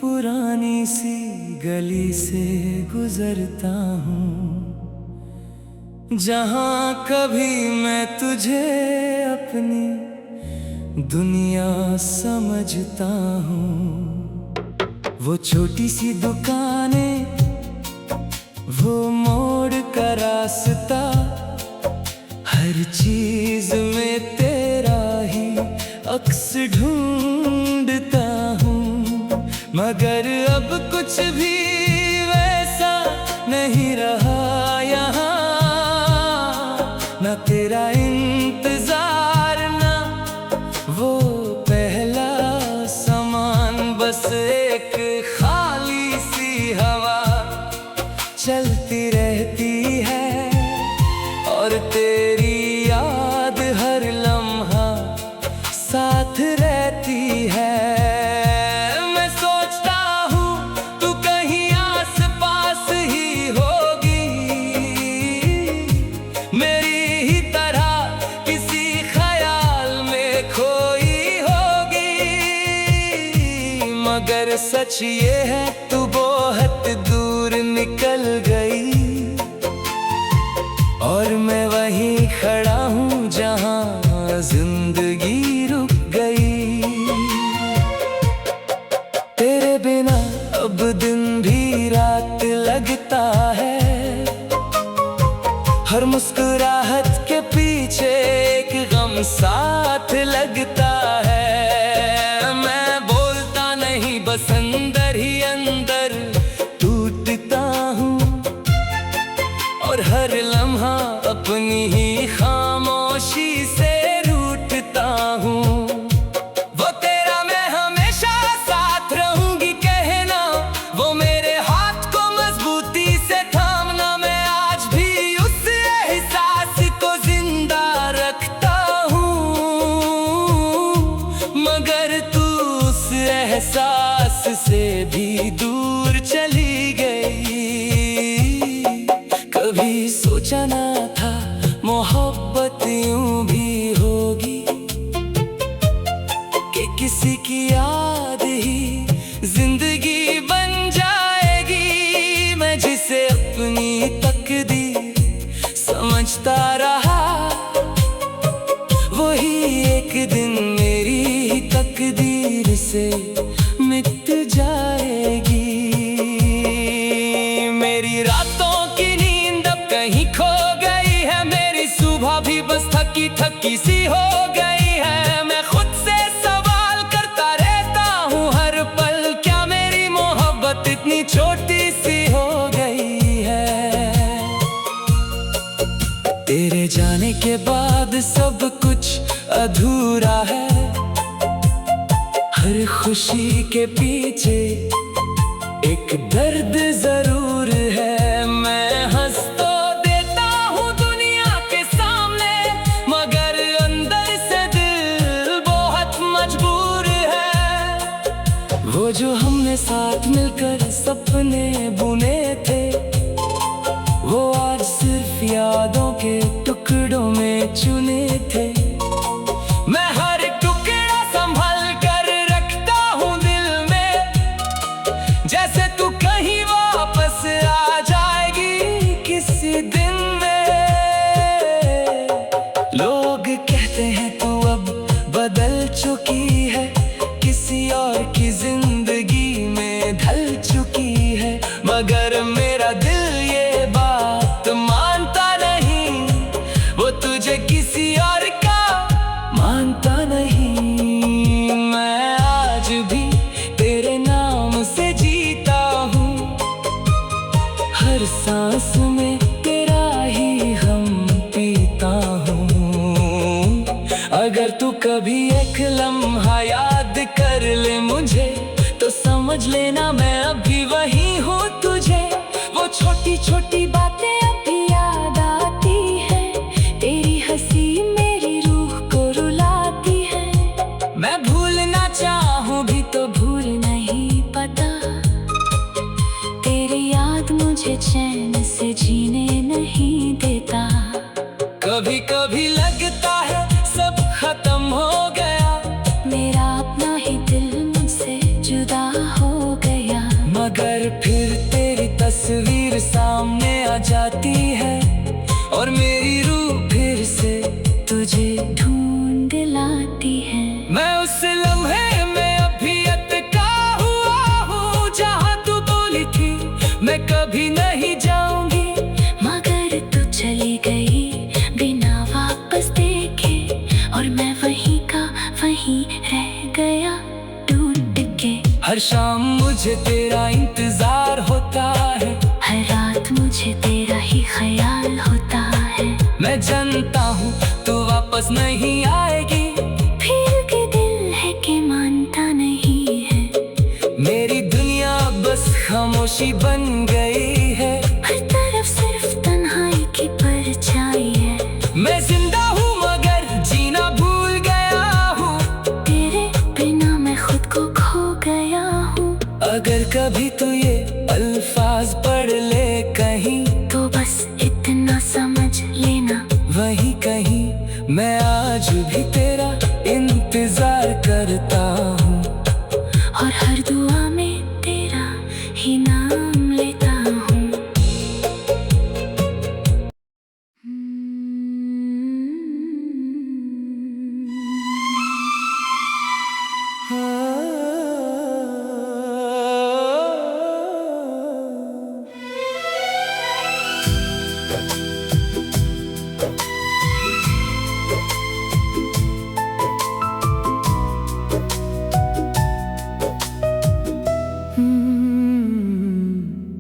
पुरानी सी गली से गुजरता हूँ, जहाँ कभी मैं तुझे अपनी दुनिया समझता हूँ। वो छोटी सी दुकानें, वो मोड़ का रास्ता, हर चीज में तेरा ही अक्स ढूंढता हूँ। मगर अब कुछ भी वैसा नहीं रहा यहाँ, न तेरा इंतजार ना वो पहला सामान, बस एक खाली सी हवा चलती रहती है और तेरी याद हर लम्हा साथ रहती है। मैं सोचता हूँ तू कहीं आस पास ही होगी, मेरी ही तरह किसी ख्याल में खोई होगी। मगर सच ये है तू बहुत दूर निकल गई और मैं वहीं खड़ा हूँ जहाँ जिंदगी रुक गई। तेरे बिना अब दिन भी रात लगता है, हर मुस्कुराहट के पीछे एक गम साथ लगता है। मैं बोलता नहीं, बस अंदर ही अंदर टूटता हूँ और हर लम्हा अपनी ही खामोशी से रूठता हूँ। वो तेरा मैं हमेशा साथ रहूंगी कहना, वो मेरे हाथ को मजबूती से थामना, मैं आज भी उस एहसास को जिंदा रखता हूँ। मगर तू उस एहसास से भी दूर चली गई। कभी सोचा ना था मोहब्बत यूं भी होगी, कि किसी की याद ही जिंदगी बन जाएगी। मैं जिसे अपनी तकदीर समझता रहा, वही एक दिन मेरी ही तकदीर से मिट जाएगी। मेरी रातों की नींद अब कहीं खो गई है, मेरी सुबह भी बस थकी थकी सी हो गई है। मैं खुद से सवाल करता रहता हूँ हर पल, क्या मेरी मोहब्बत इतनी छोटी सी हो गई है। तेरे जाने के बाद सब कुछ अधूरा है, हर खुशी के पीछे एक दर्द जरूर है। मैं हंस तो देता हूँ दुनिया के सामने, मगर अंदर से दिल बहुत मजबूर है। वो जो हमने साथ मिलकर सपने बुने थे, वो आज सिर्फ यादों के टुकड़ों में चुने थे। मैं हर टुकड़ा संभल कर रखता हूँ दिल में, जैसे तू कहीं वापस आ जाएगी किसी दिन में। लोग कहते हैं तू अब बदल चुकी है, किसी और की जिंदगी में ढल चुकी है। मगर मेरा दिल ये बात मानता नहीं, वो तुझे किसी और का मानता नहीं। मैं आज भी तेरे नाम से जीता हूँ, हर सांस में तेरा ही हम पीता हूँ। अगर तू कभी एक लम्हा याद कर ले मुझे, तो समझ लेना मैं अभी वही हूँ तुझे। वो छोटी छोटी बातें अभी याद आती हैं, तेरी हंसी मेरी रूह को रुलाती है। मैं भूलना चाहूँ भी तो भूल नहीं पाता, तेरी याद मुझे चैन से जीने नहीं देता। कभी कभी लगता है सब खत्म हो गया, मेरा अपना ही दिल मुझसे जुदा हो गया। शाम मुझे तेरा इंतजार होता है, हर रात मुझे तेरा ही ख्याल होता है। मैं जानता हूँ तू वापस नहीं आएगी, फिर के दिल है कि मानता नहीं है। मेरी दुनिया बस खामोशी बन गई है, हर तरफ सिर्फ तन्हाई की परछाई है। मैं जिंदा हूँ मगर जीना भूल गया हूँ, तेरे बिना मैं खुद को खो गया हूँ। अगर कभी तू ये अल्फाज पढ़ ले कहीं, तो बस इतना समझ लेना, वहीं कहीं मैं आज भी तेरा इंतजार करता हूँ, और हर दुआ में तेरा ही नाम लेता हूँ।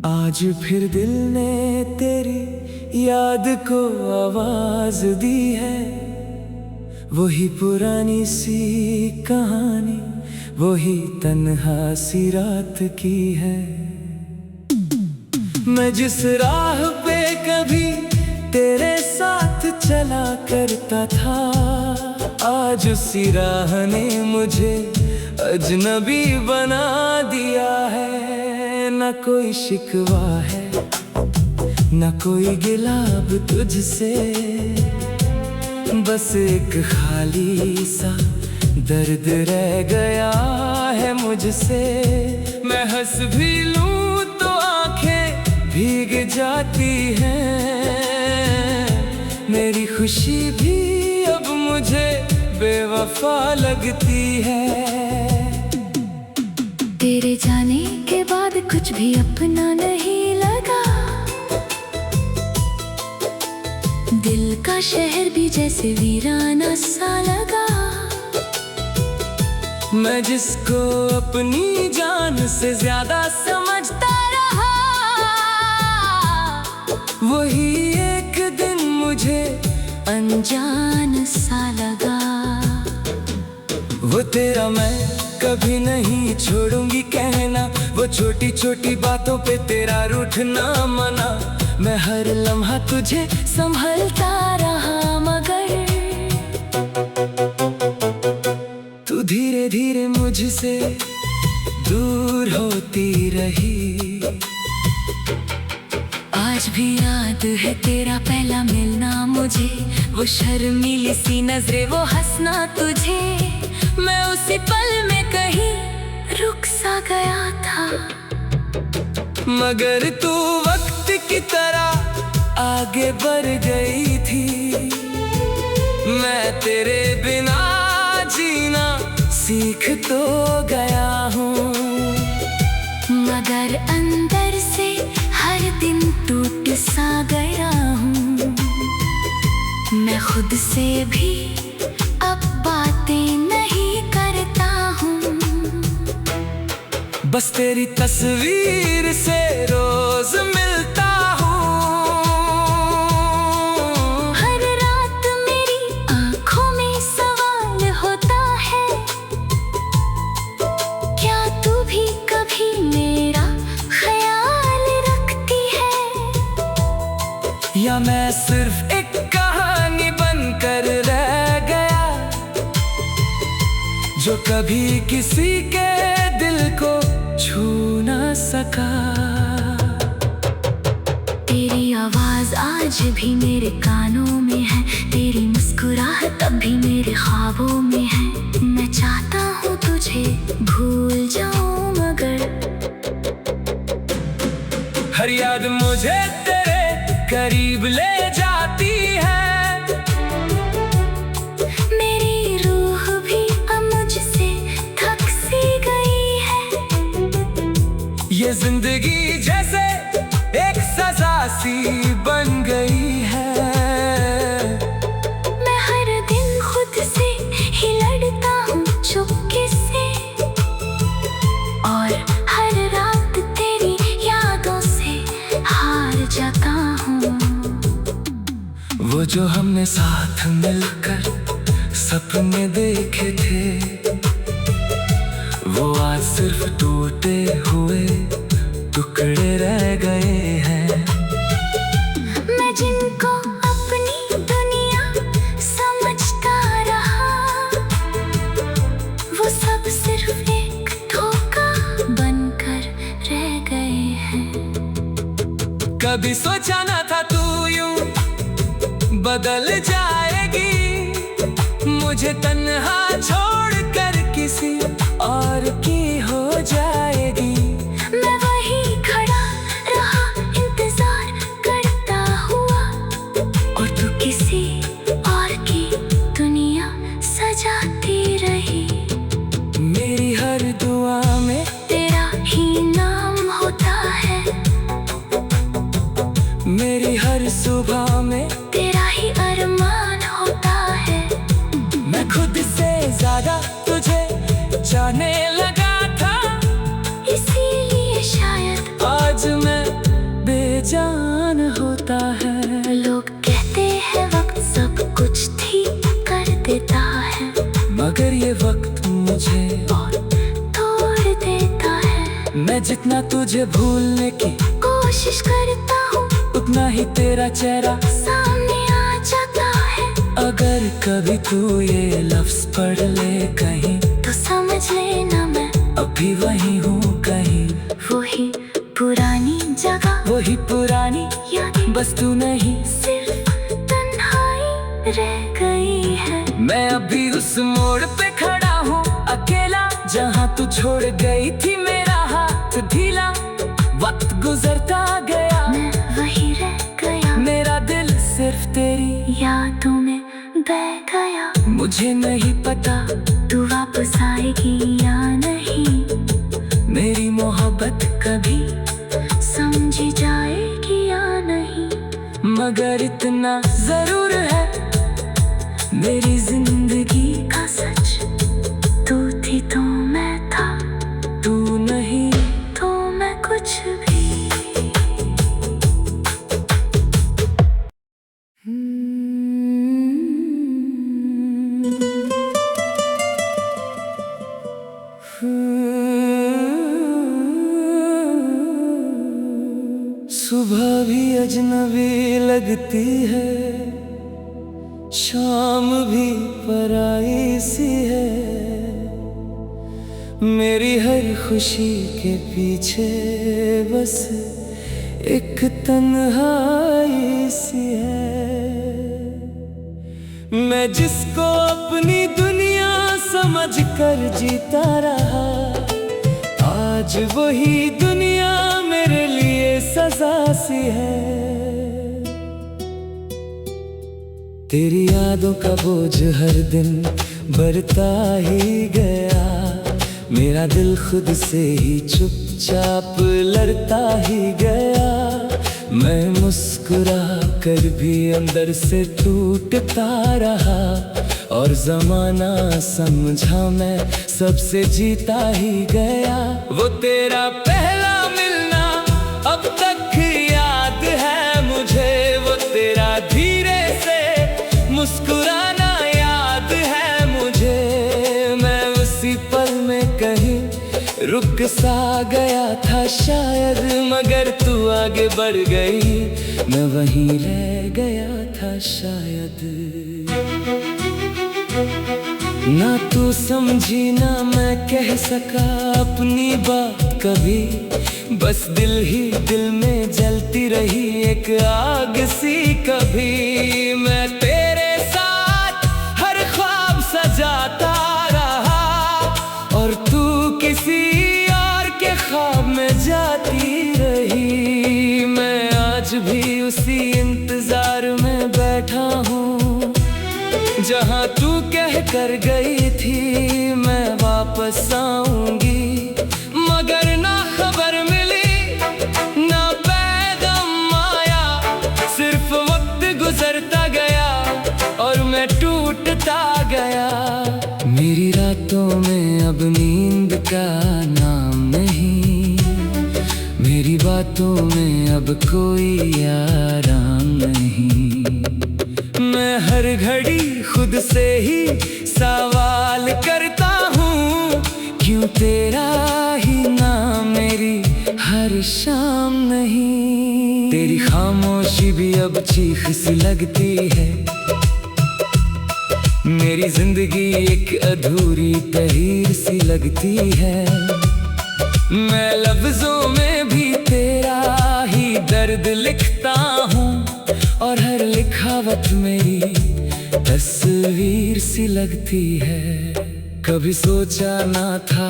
आज फिर दिल ने तेरी याद को आवाज दी है, वही पुरानी सी कहानी, वही तन्हा सी रात की है। मैं जिस राह पे कभी तेरे साथ चला करता था, आज उसी राह ने मुझे अजनबी बना दिया है। न कोई शिकवा है, न कोई गिला अब तुझसे, बस एक खाली सा दर्द रह गया है मुझसे। मैं हंस भी लूं तो आंखें भीग जाती हैं, मेरी खुशी भी अब मुझे बेवफा लगती है। तेरे जाने के बाद कुछ भी अपना नहीं लगा, दिल का शहर भी जैसे वीराना सा लगा। मैं जिसको अपनी जान से ज्यादा समझता रहा, वही एक दिन मुझे अनजान सा लगा। वो तेरा मैं कभी नहीं छोड़ूंगी कहना, वो छोटी छोटी बातों पे तेरा रूठना मना। मैं हर लम्हा तुझे संभलता रहा मगर तू धीरे धीरे मुझसे दूर होती रही। आज भी याद है तेरा पहला मिलना मुझे, वो शर्मीली सी नजरें, वो हंसना तुझे। मैं उसी पल में कहीं रुक सा गया था, मगर तू वक्त की तरह आगे बढ़ गई थी। मैं तेरे बिना जीना सीख तो गया हूँ, मगर अंदर से हर दिन टूट सा गया हूँ। मैं खुद से भी अब बातें नहीं करता हूँ, बस तेरी तस्वीर से रोज मिलता हूँ। हर रात मेरी आँखों में सवाल होता है, क्या तू भी कभी मेरा ख्याल रखती है? या मैं सिर्फ एक कहानी बनकर रह गया, जो कभी किसी के दिल को छू ना सका। तेरी आवाज आज भी मेरे कानों में है, तेरी मुस्कुराहट अब भी मेरे ख्वाबों में है। मैं चाहता हूँ तुझे भूल जाऊं मगर हर याद मुझे तेरे करीब ले जाती है। मेरी रूह भी अब मुझसे थक सी गई है। ये जिंदगी जैसे एक सजा सी बन गई है। मैं हर दिन खुद से ही लड़ता हूँ चुपके से, और वो जो हमने साथ मिलकर सपने देखे थे, वो आज सिर्फ टूटे हुए टुकड़े रह गए हैं। मैं जिनको अपनी दुनिया समझता रहा, वो सब सिर्फ एक धोखा बनकर रह गए हैं। कभी सोचा ना था तू यूं बदल जाएगी, मुझे तन्हा छोड़कर किसी और की हो जाएगी। मैं वही खड़ा रहा इंतजार करता हुआ, और तू किसी और की दुनिया सजाती रही। मेरी हर दुआ में तेरा ही नाम होता है, मेरी हर सुबह में तेरा ही अरमान होता है। मैं खुद से ज्यादा तुझे चाहने लगा था, इसीलिए शायद आज मैं बेजान होता है। लोग कहते हैं वक्त सब कुछ ठीक कर देता है, मगर ये वक्त मुझे और तोड़ देता है। मैं जितना तुझे भूलने की कोशिश करता हूँ, उतना ही तेरा चेहरा सामने आ जाता है। अगर कभी तू ये लफ्ज पढ़ ले कहीं, तो समझ लेना मैं अभी वही हूँ कहीं। वही पुरानी जगह, वही पुरानी यादें, बस तू नहीं, सिर्फ तन्हाई रह गई है। मैं अभी उस मोड़ पे खड़ा हूँ अकेला, जहाँ तू छोड़ गई थी मेरा हाथ ढीला। वक्त गुजरता गया, मैं वही रह गया, मेरा दिल सिर्फ तेरी यादों में बह गया। मुझे नहीं पता तू वापस आएगी या नहीं, मेरी मोहब्बत कभी समझी जाएगी या नहीं। मगर इतना जरूर है, मेरी जिंदगी का सच तू थी तो मैं था, तू नहीं तो मैं कुछ भी। सुबह भी अजनबी लगती है, शाम भी पराई सी है। मेरी हर खुशी के पीछे बस एक तन्हाई सी है। मैं जिसको अपनी दुनिया समझ कर जीता रहा, आज वही दुनिया मेरे लिए सजा सी है। तेरी यादों का बोझ हर दिन बढ़ता ही गया, मेरा दिल खुद से ही चुपचाप लड़ता ही गया। मैं मुस्कुरा कर भी अंदर से टूटता रहा, और जमाना समझा मैं सबसे जीता ही गया। वो तेरा पहला मिलना अब तक याद है मुझे, वो तेरा धीरे से मुस्कुराना याद है मुझे। मैं उसी पल में कहीं रुक सा गया था शायद, मगर तू आगे बढ़ गई, मैं वहीं रह गया था शायद। ना तू समझी ना मैं कह सका अपनी बात कभी, बस दिल ही दिल में जलती रही एक आग सी कभी। मैं तेरे साथ हर ख्वाब सजाता रहा, और तू किसी और के ख्वाब में जाती रही। मैं आज भी उसी इंतजार में बैठा हूँ, जहाँ तू कह कर गई थी मैं वापस आऊंगी। मगर ना खबर मिली ना पैगाम आया, सिर्फ वक्त गुजरता गया और मैं टूटता गया। मेरी रातों में अब नींद का नाम नहीं, मेरी बातों में अब कोई आराम नहीं। मैं हर घड़ी खुद से ही सवाल करता हूँ, क्यों तेरा ही नाम मेरी हर शाम नहीं। तेरी खामोशी भी अब चीख सी लगती है, मेरी जिंदगी एक अधूरी तहरीर सी लगती है। मैं लफ्जों में भी तेरा ही दर्द लिखता हूँ, और हर लिखावट मेरी तस्वीर सी लगती है। कभी सोचा ना था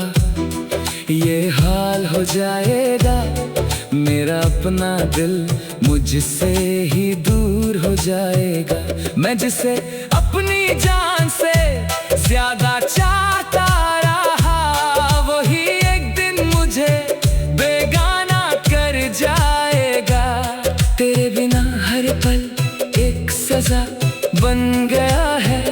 ये हाल हो जाएगा, मेरा अपना दिल मुझसे ही दूर हो जाएगा। मैं जिसे अपनी जान से ज्यादा चाहता रहा, वही एक दिन मुझे बेगाना कर जाएगा। तेरे बिना हर पल एक सजा बन गया है,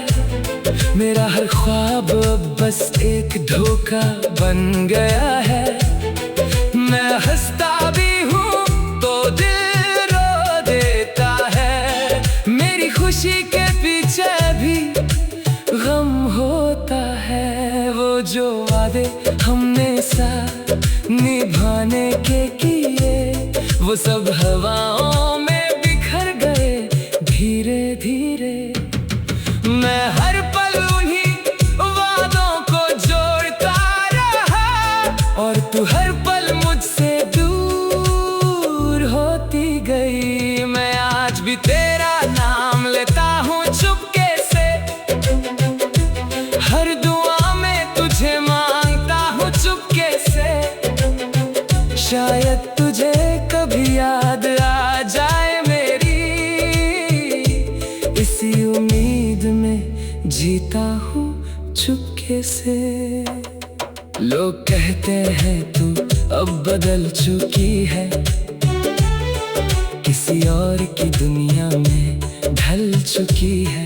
मेरा हर ख्वाब अब बस एक धोखा बन गया है। मैं हंसता भी हूँ तो दिल रो देता है, मेरी खुशी के पीछे भी गम होता है। वो जो वादे हमने साथ निभाने के किए, वो सब हवाओं में बिखर गए धीरे धीरे। मैं हर पल उन्हीं वादों को जोड़ता रहा, और तू हर पल मुझसे दूर होती गई। मैं आज भी तेरा नाम लेता हूँ चुपके से, हर दुआ में तुझे मांगता हूँ चुपके से। शायद तुझे कभी याद आ जाए मेरी, इसी उम्मीद में जीता हूँ चुपके से। लोग कहते हैं तू अब बदल चुकी है, किसी और की दुनिया में ढल चुकी है,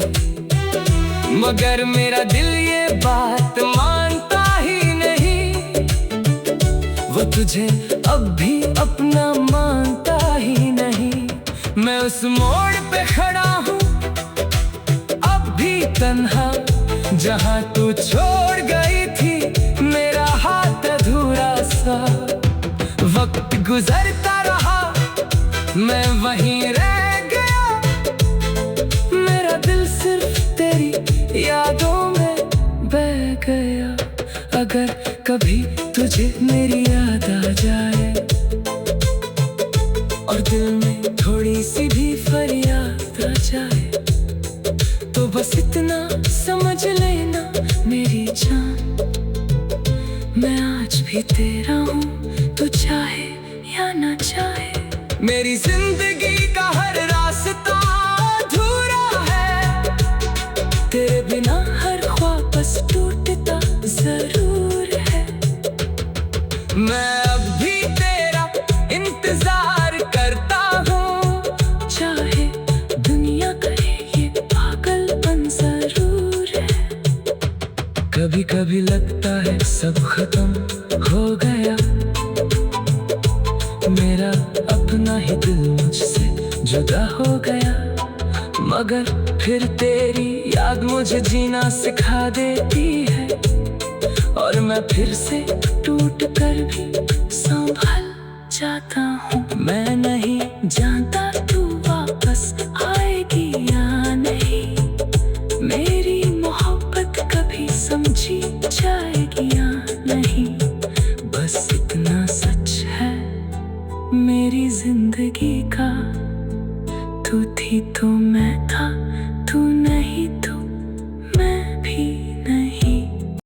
मगर मेरा दिल ये बात मानता ही नहीं। वो तुझे अब भी अपना मानता ही नहीं। मैं उस मोड़ पे खड़ा हूँ अब भी तन्हा, जहाँ तू छोड़ गई थी मेरा हाथ अधूरा सा। वक्त गुजरता रहा मैं वहीं रह गया, मेरा दिल सिर्फ तेरी यादों में बह गया। अगर कभी तुझे मेरी याद आ जाए, और दिल में थोड़ी सी भी फरियाद आ जाए, तो बस इतना समझ लेना मेरी जान, मैं आज भी तेरा हूँ, तू चाहे या ना चाहे। मेरी जिंदगी का हर रास्ता अधूरा है, तेरे बिना हर ख्वाब बस टूटता जरूर है। मैं अब भी तेरा इंतजार करता हूँ, चाहे दुनिया कहे ये पागलपन जरूर है। कभी कभी लगता है सब खत्म हो गया, मेरा अपना ही दिल मुझसे जुदा हो गया, मगर फिर तेरी याद मुझे जीना सिखा देती है, और मैं फिर से टूट कर भी संभल जाता हूँ। मैं नहीं जानता तू वापस आएगी या नहीं, मेरी मोहब्बत कभी समझी जाएगी या नहीं। बस इतना सच है मेरी जिंदगी का, तू थी तो मैं था,